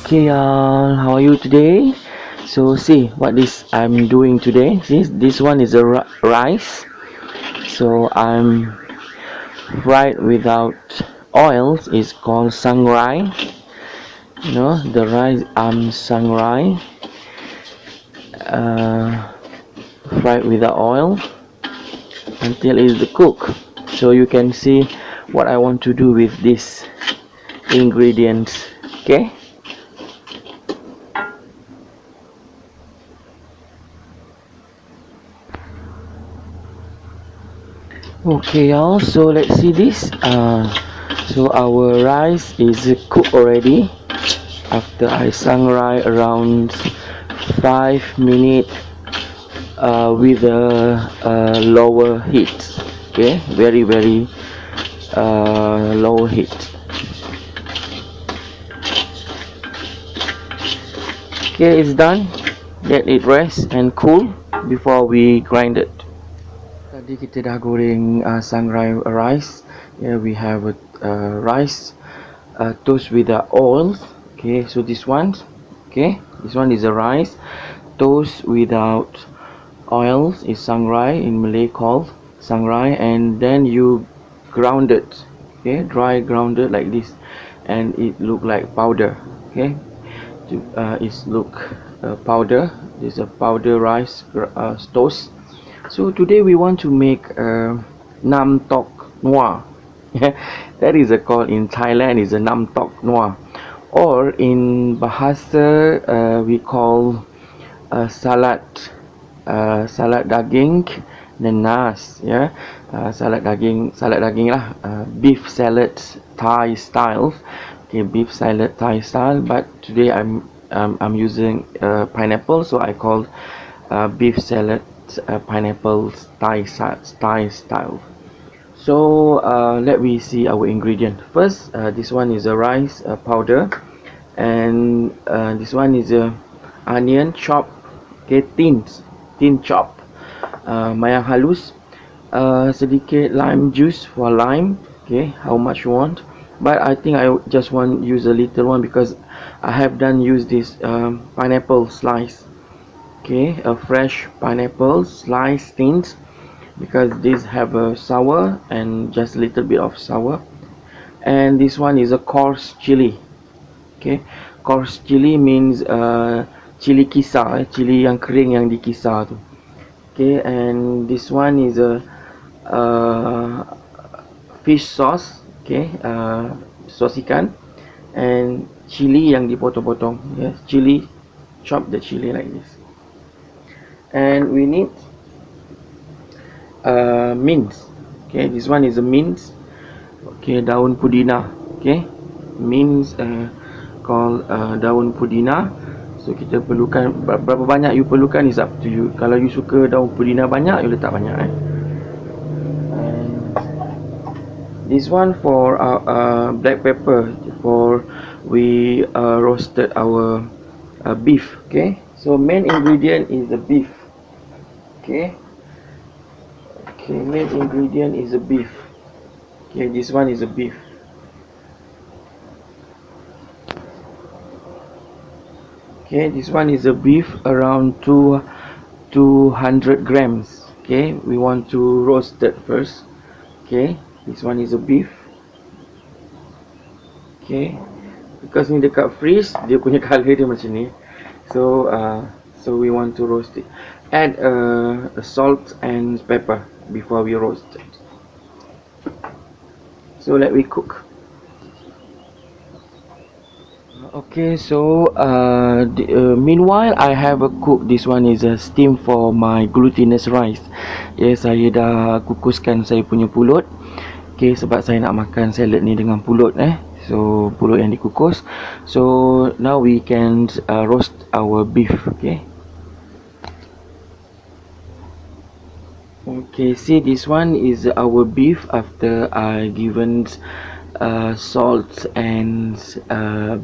Okay, y'all, how are you today? So see what this I'm doing today. See, this one is a rice. So I'm fried without oils. It's called sangrai. You know the rice. Sangrai. Uh, Fried without oil until it's cooked. So you can see what I want to do with this ingredients. Okay. Okay, y'all, so let's see this. So our rice is cooked already after I sangrai around 5 minutes with a lower heat. Okay, very low heat. Okay, it's done. Let it rest and cool before we grind it. Tadi kita dah goreng sangrai rice. Yeah, we have rice toast with the oil. Okay, so this one, okay, this one is a rice toast without oils is sangrai, in Malay called sangrai, and then you ground it, okay, dry grounded like this, and it look like powder. Okay, it's look powder. This is a powder rice toast. So today we want to make nam tok noa. That is a call in Thailand is a nam tok noa, or in Bahasa we call salad salad daging nenas. Yeah, salad daging lah, beef salad Thai style. Okay, beef salad Thai style, but today I'm using pineapple, so I call beef salad pineapple Thai style. So let me see our ingredient first. This one is a rice powder, and this one is a onion chop. Okay, thin chop, mayang halus, sedikit lime juice for lime. Okay, how much you want, but I think I just want use a little one because I have done use this pineapple slice. Okay, a fresh pineapple slice tins, because these have a sour and just a little bit of sour. And this one is a coarse chili. Okay, coarse chili means chili kisar, chili yang kering yang dikisar tu. Okay, and this one is a fish sauce. Okay, sauce ikan, and chili yang dipotong-potong. Yes, chili, chop the chili like this. And we need mint. Okay, this one is a mint. Okay, daun pudina. Okay, mint called daun pudina. So kita perlukan berapa banyak you perlukan is up to you. Kalau you suka daun pudina banyak, you letak banyak. And this one for black pepper for we roasted our beef. Okay, so main ingredient is the beef. Okay, main ingredient is the beef. Okay, this one is a beef. Okay, this one is a beef around 200 grams. Okay, we want to roast it first. Okay, this one is a beef. Okay, because ni dekat freeze dia punya color dia macam ni. So we want to roast it. Add salt and pepper before we roast it. So let we cook. Okay, so meanwhile I have a cook. This one is a steam for my glutinous rice. Yes, saya dah kukuskan saya punya pulut. Okay, sebab saya nak makan salad ni dengan pulut so pulut yang dikukus. So now we can roast our beef. Okay, see, this one is our beef after I given salt and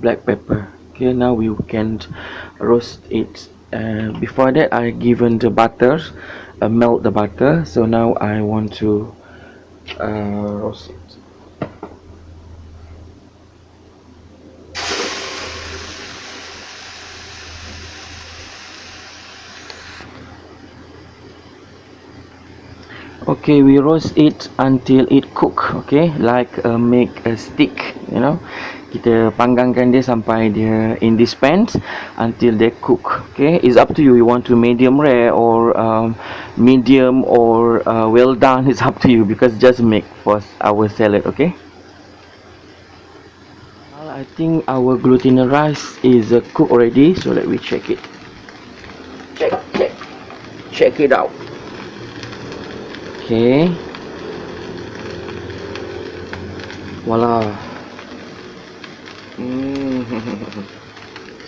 black pepper. Okay, now we can roast it. Before that I given the butter, melt the butter. So now I want to roast it. Okay, we roast it until it cook. Okay, like make a stick, you know. Kita panggangkan dia sampai dia in this pan until they cook. Okay, it's up to you. You want to medium rare or medium or well done. It's up to you because just make for our salad. Okay. Well, I think our glutinous rice is cooked already. So let me check it. Check it out. Okay. Voila.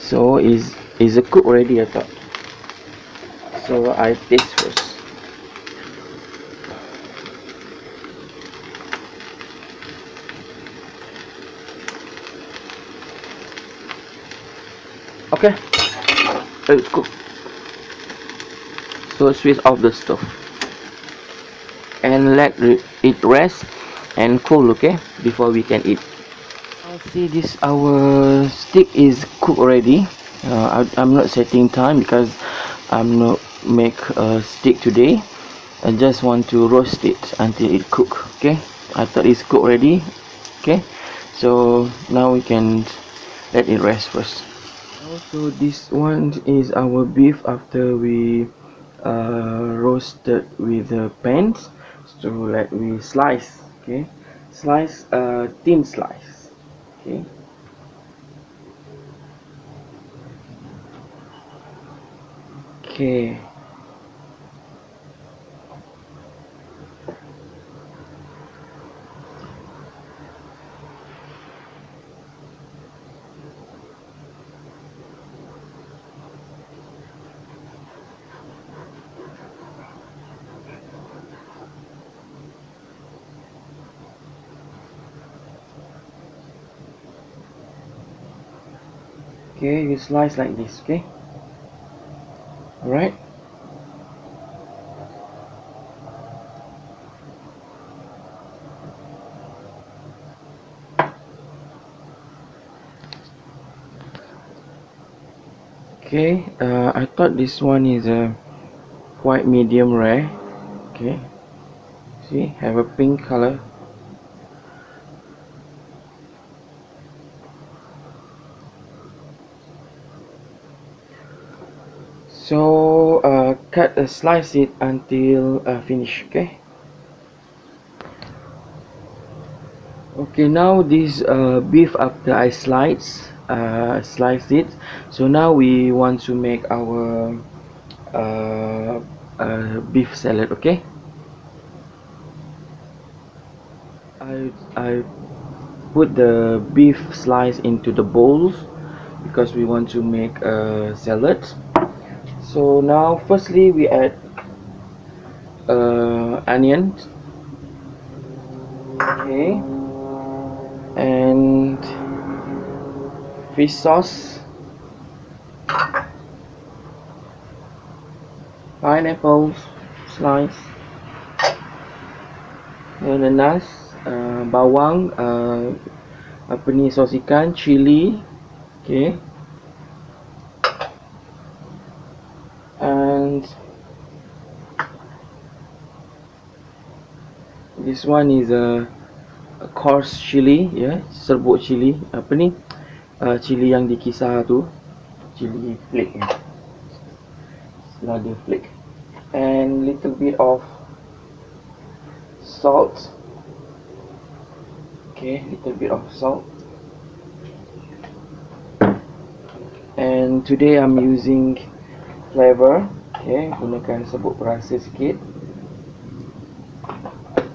So is a cook already, I thought. So I taste first. Okay, it's cooked. So switch off the stove and let it rest and cool. Okay, before we can eat. See, this our steak is cooked already. I'm not setting time because I'm not make a steak today. I just want to roast it until it cook. Okay, I thought it's cooked already. Okay, so now we can let it rest first. Also, this one is our beef after we roasted with the pans. So let me slice. Okay, slice thin slice. Okay. Okay. Okay, you slice like this. Okay. All right. Okay. I thought this one is a quite medium rare. Okay. See, have a pink color. So slice it until finish. Okay. Okay, now this beef after I slice it. So now we want to make our beef salad. Okay. I put the beef slice into the bowls because we want to make a salad. So now firstly we add onion. Okay. And fish sauce, pineapple slice, ananas, bawang, apa ni, sos ikan, chili. Okay. And this one is a coarse chili, yeah, serbuk chili, apa ni, chili yang dikisar tu, chili flake, another flake, and little bit of salt. Okay, little bit of salt. And today I'm using flavor. Okay, gunakan serbuk perasa sikit.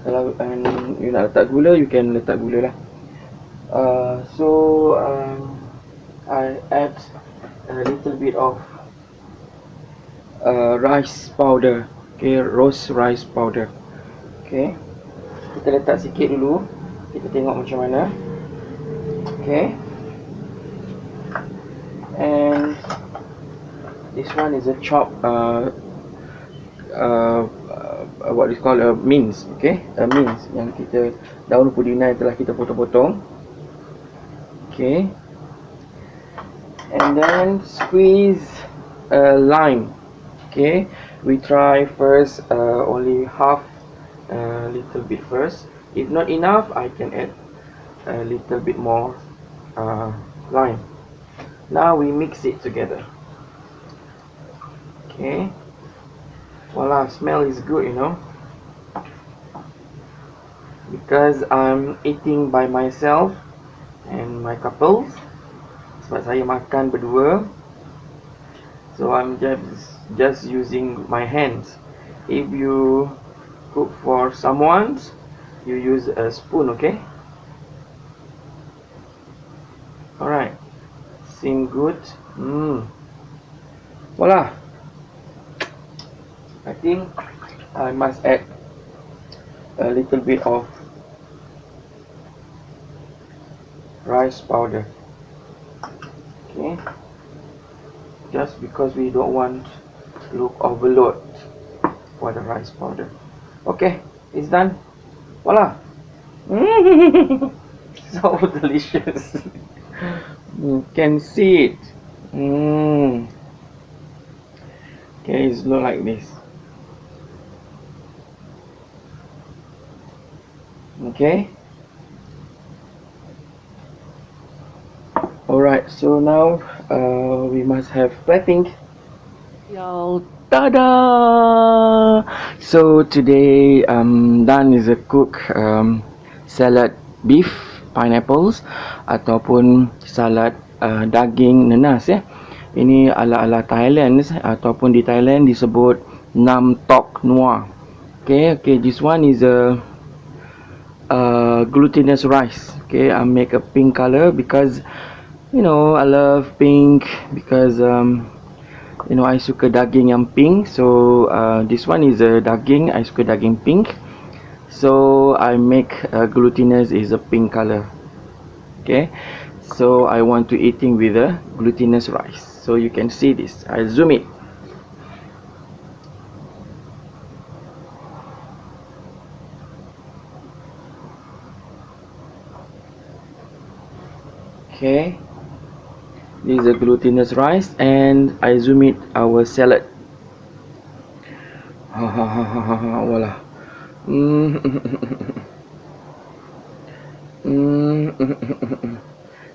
Kalau you nak letak gula, you can letak gula lah. So I add a little bit of rice powder. Okay, roast rice powder. Okay, kita letak sikit dulu. Kita tengok macam mana. Okay. And this one is a chop what is called a mince. Okay, a mince yang kita daun pudina yang telah kita potong-potong. Okay, and then squeeze a lime. Okay, we try first only half a little bit first. If not enough, I can add a little bit more lime. Now we mix it together. Okay. Voila, smell is good, you know. Because I'm eating by myself and my couples. Sebab saya makan berdua. So I'm just using my hands. If you cook for someone, you use a spoon, okay? Alright. Seem good. Voila. I think I must add a little bit of rice powder. Okay. Just because we don't want look overload for the rice powder. Okay, it's done. Voila. So delicious. You can see it. Okay, it's look like this. Okay. Alright, so now we must have plating. Y'all, tada! So today Dan is a cook salad beef pineapples ataupun salad daging nenas ya. Ini ala-ala Thailand ataupun di Thailand disebut Nam Tok Noa. Okay, this one is a glutinous rice. Okay, I make a pink color because you know I love pink because you know I suka daging yang pink. So this one is a daging. I suka daging pink. So I make glutinous is a pink color. Okay, so I want to eating with a glutinous rice. So you can see this. I zoom it. Okay, this is a glutinous rice and I zoom it our salad. Voila.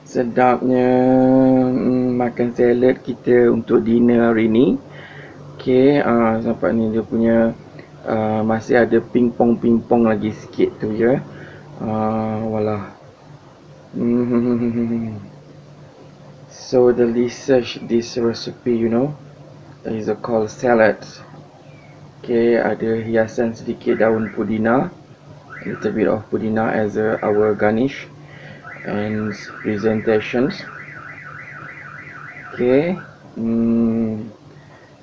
Sedapnya makan salad kita untuk dinner hari ni. Okay, sampai ni dia punya masih ada pingpong lagi sikit tu je. Voila. So delicious this recipe, you know. Is called salad. Okay, ada hiasan sedikit daun pudina, a little bit of pudina as our garnish and presentations. Okay,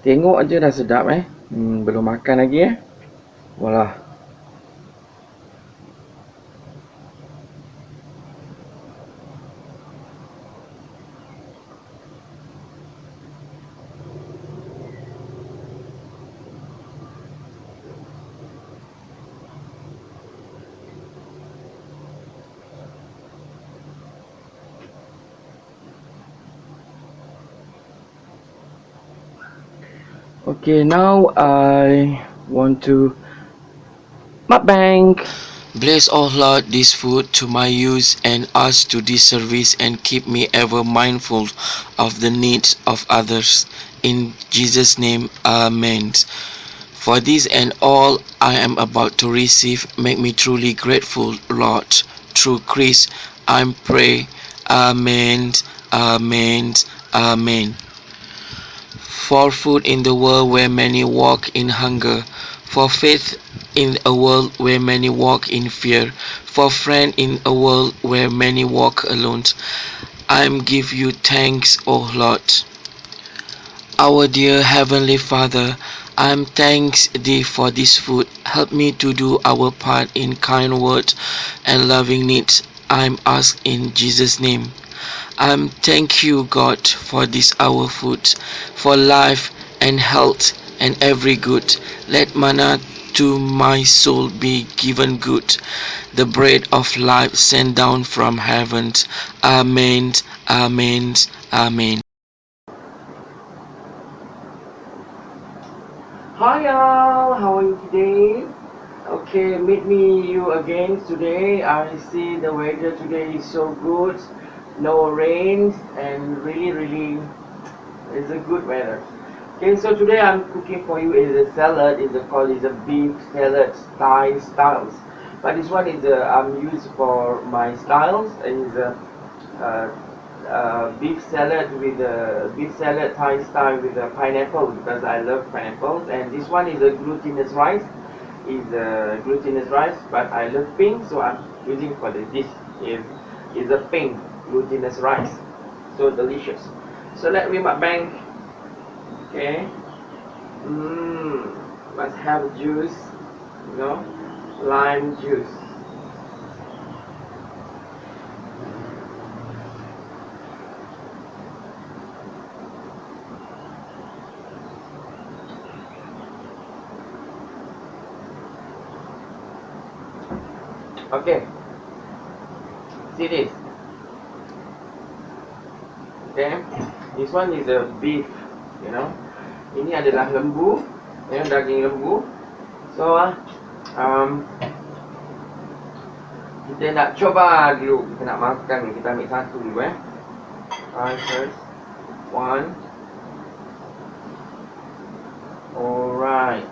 tengok aja dah sedap belum makan lagi Voila. Okay, now I want to mukbang. Bless, O Lord, this food to my use and us to this service, and keep me ever mindful of the needs of others. In Jesus' name, Amen. For this and all I am about to receive, make me truly grateful, Lord. Through Christ, I pray. Amen. Amen. Amen. For food in the world where many walk in hunger, for faith in a world where many walk in fear, for friend in a world where many walk alone, I give you thanks, O Lord. Our dear Heavenly Father, I thanks Thee for this food. Help me to do our part in kind words and loving needs. I'm asked in Jesus' name. Thank you, God, for this our food, for life and health and every good. Let manna to my soul be given good, the bread of life sent down from heaven. Amen. Amen. Amen. Hi y'all, how are you today? Okay, meet me you again today. I see the weather today is so good, no rain, and really it's a good weather. Okay, so today I'm cooking for you is a salad. Is a beef salad styles. But this one is I'm used for my styles is a uh, beef salad with a beef salad Thai style with a pineapple because I love pineapples. And this one is a glutinous rice. Is a glutinous rice, but I love pink, so I'm using for the dish is a pink glutinous rice. So delicious. So let me mukbang. Okay. Must have juice, you know, lime juice. Okay. See this. Okay. This one is a beef, you know. Ini adalah lembu, ya, daging lembu. So, kita nak coba dulu, kita nak makan dulu. Kita ambil satu dulu, Alright, first one. Alright.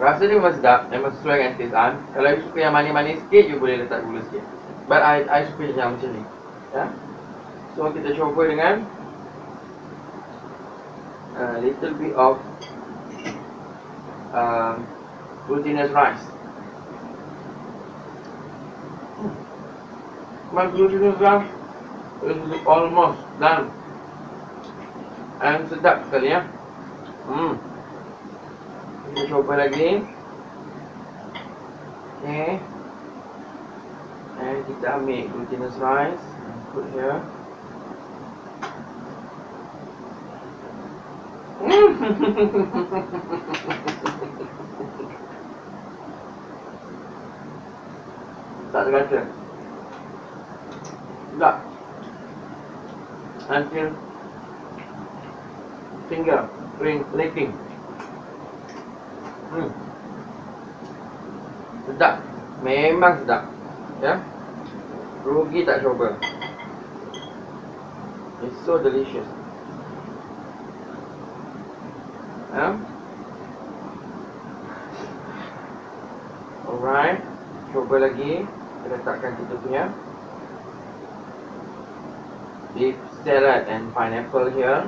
Rasa dia memang sedap, memang sesuai dengan taste An. Kalau you suka yang manis-manis sikit, you boleh letak gula sikit. But I suka yang macam ni. Ya. So kita coba dengan a little bit of glutinous rice. My glutinous rice is almost done. And sedap sekali, ya. Kita coba lagi. Okay. And kita ambil glutinous rice and put here. Tak terkata. Sedap. Until finger licking. Sedap. Memang sedap. Ya. Rugi tak coba. It's so delicious. Ya. Alright. Coba lagi. Kita letakkan kita punya beef salad and pineapple here.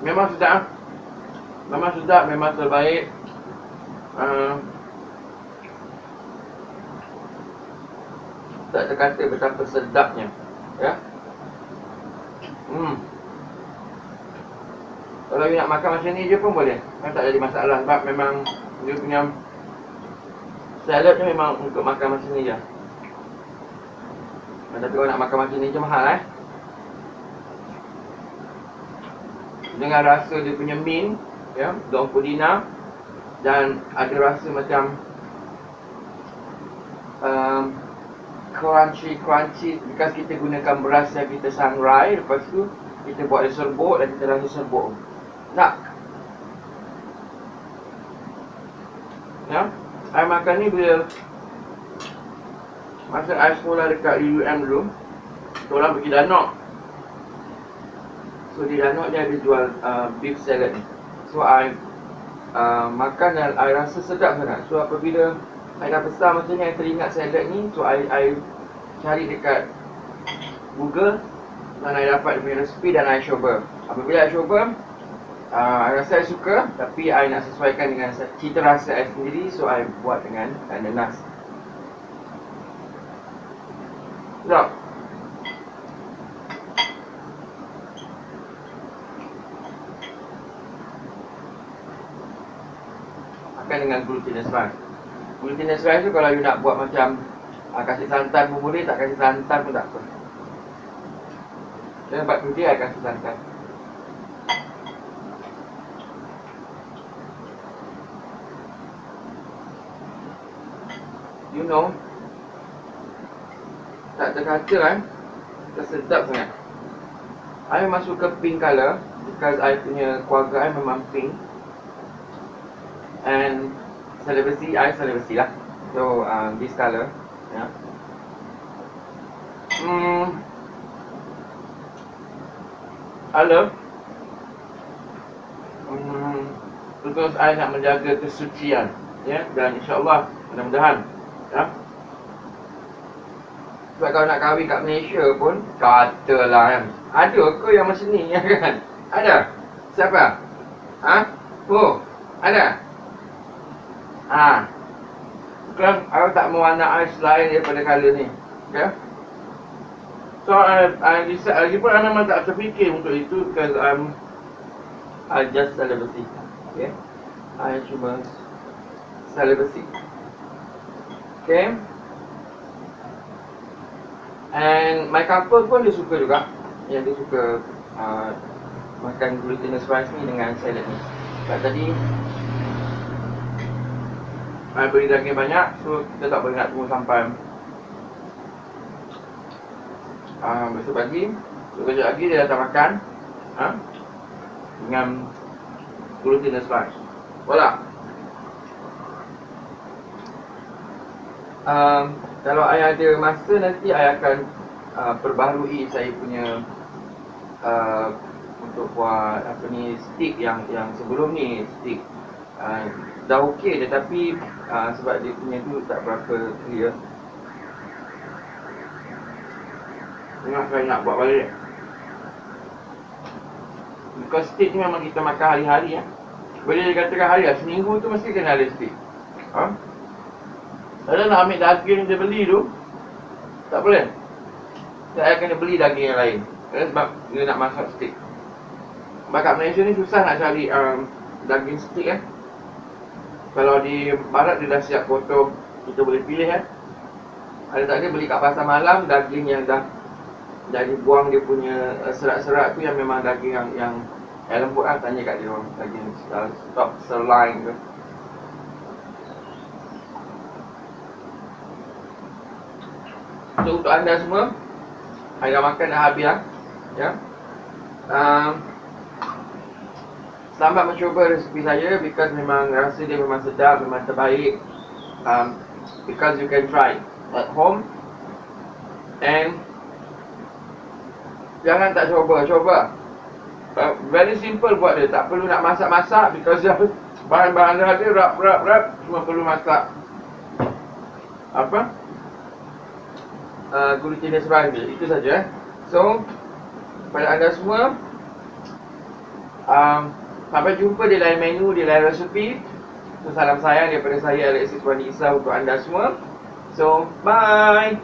Memang sedap. Memang sedap, memang terbaik. Tak terkata betapa sedapnya. Ya. Kalau you nak makan macam ni je pun boleh. Kan tak jadi masalah sebab memang dia punya salad ni memang untuk makan macam ni je. Tapi kalau nak makan macam ni je mahal, dengan rasa dia punya mint, ya, daun pudina, dan ada rasa macam crunchy because kita gunakan beras yang kita sangrai. Lepas tu kita buat dia serbuk dan kita rasa serbuk. Nak? Ya, I makan ni bila masa I sekolah dekat UUM dulu. Orang pergi Danok. So di Danok dia ada jual beef salad ni. So I makan dan I rasa sedap sangat. So apabila I dah besar macam ni, I teringat salad ni. So I cari dekat Google dan I dapat dia punya resipi dan I cuba. Apabila I cuba, I rasa I suka, tapi I nak sesuaikan dengan cita rasa I sendiri. So I buat dengan nanas. Sedap. makan dengan glutinous rice. Glutinous rice tu kalau you nak buat macam kasih santan pun boleh, tak kasih santan pun tak apa. Sebab tu dia kasih santan. You know, tak terkata kan, sedap sangat. I memang suka pink colour because I punya keluarga I memang pink. And celibacy, I celibacy lah. So this colour, yeah. I love. Terus I nak menjaga kesucian, ya, dan insyaAllah mudah-mudahan, ya. Sebab kalau nak kahwin kat Malaysia pun, katalah kan, ada ke yang macam ni, ya kan? Ada? Siapa? Oh, ada? Kan aku tak mau anak I selain daripada colour ni, okay? So I decide, lagipun I memang tak terfikir untuk itu because I just celibacy, okay? I cuma celibacy, okay? And my couple pun dia suka juga, yang dia suka makan glutinous rice ni dengan salad ni. Sebab tadi I beri daging banyak, so kita tak boleh nak tunggu sampai besok pagi. So kejap lagi dia datang makan dengan glutinous rice. Voilà. Kalau I ada masa nanti I akan perbaharui saya punya untuk buat apa ni, stick yang sebelum ni, stick dah okey je, tapi sebab dia punya tu tak berapa clear. Saya nak buat balik, because stick ni memang kita makan hari-hari, ya. Boleh dikatakan hari lah, seminggu tu mesti kena ada stick. Kalau nak ambil daging dia beli tu, tak boleh. Saya kena beli daging yang lain, sebab dia nak masak stick. Sebab kat Malaysia ni susah nak cari daging stick, ya. Kalau di barat dia dah siap potong, kita boleh pilih, ya. Ada tak dia beli kat pasar malam, daging yang dah dibuang dia punya serat-serat tu, yang memang daging yang lembut lah. Tanya kat dia orang, daging stop sirloin tu. So untuk anda semua, I dah makan dah habis lah, ya. Selamat mencuba resepi saya, because memang rasa dia memang sedap, memang terbaik. Because you can try at home. And jangan tak cuba. Very simple buat dia, tak perlu nak masak-masak, because bahan-bahan dia rap, cuma perlu masak glutinous rice dia, itu saja. So pada anda semua, sampai jumpa di lain menu, di lain resepi. So salam sayang daripada saya, Alexis Wani Isa, untuk anda semua. So bye.